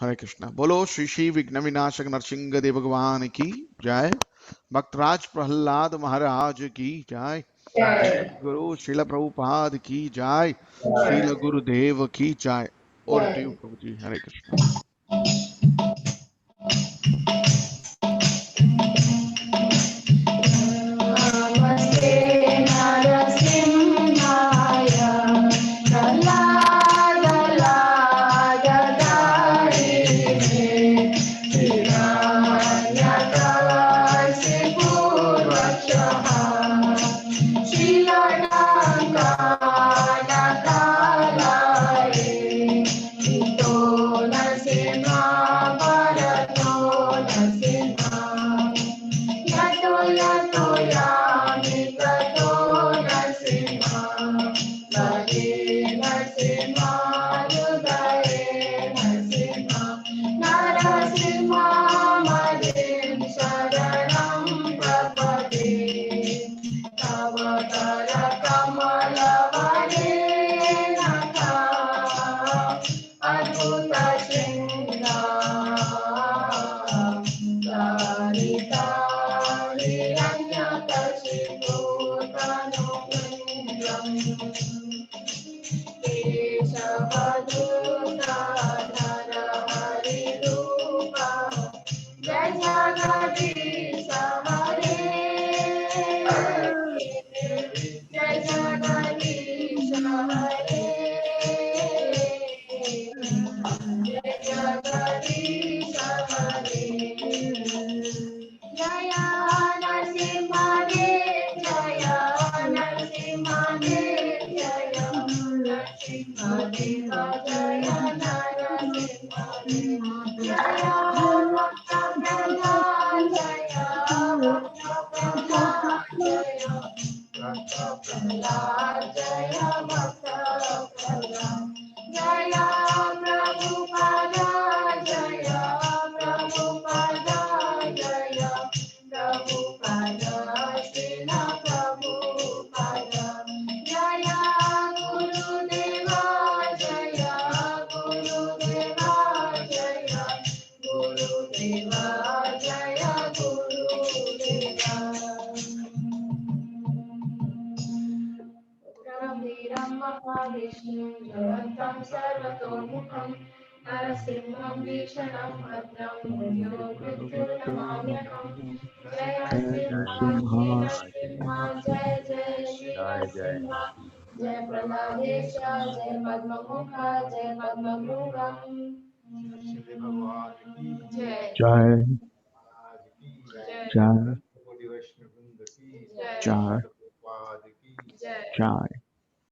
हरे कृष्णा। बोलो श्री श्री विघ्न विनाशक नरसिंह देव भगवान की जय। भक्तराज प्रहलाद महाराज की जय। गुरु श्रील प्रभुपाद की जय। श्रील गुरुदेव की जय। और टू यू प्रभु जी। हरे कृष्णा। नमस्ते नरसिंहाय प्रह्लादलादधारिणे हिरण्यकशिपूर्वक्षः श्रीलङ्कानकालये हितो नरसिंहा भरतो नरसिंहा यतो यतो यामि ततो नरसिंहा भजे नरसिंहा हृदये नरसिंहा नरसिंहा मदिं शरणं प्रपदे तव करकमलवरेणका अद्भुत शृङ्गारिता केशवधूता नरहरिरूपा जय जगदीश हरे जय जगदीश हरे जय जगदीश हरे जय नरसिंहदेव जय नरसिंहदेव जय नरसिंहदेव जय नरसिंहदेव जय भक्त प्रह्लाद जय भक्त प्रह्लाद जय भक्त प्रह्लाद जय भक्त प्रह्लाद जय प्रभुपाद जय प्रभुपाद जय प्रभुपाद श्रील प्रभुपाद जय गुरुदेव जय गुरुदेव जय गुरुदेव जय गुरुदेव वीरं महाविष्णुं जयन्तं सर्वतोमुखं नरसिंहं भीषणं भद्रं भूयो मृत्युर्नमाम्यहं जय नरसिंहा श्री नरसिंहा जय जय श्री नरसिंहा जय प्रह्लादेश जय पद्ममुख जय पद्मभृंगम जय जय जय जय जय जय जय जय।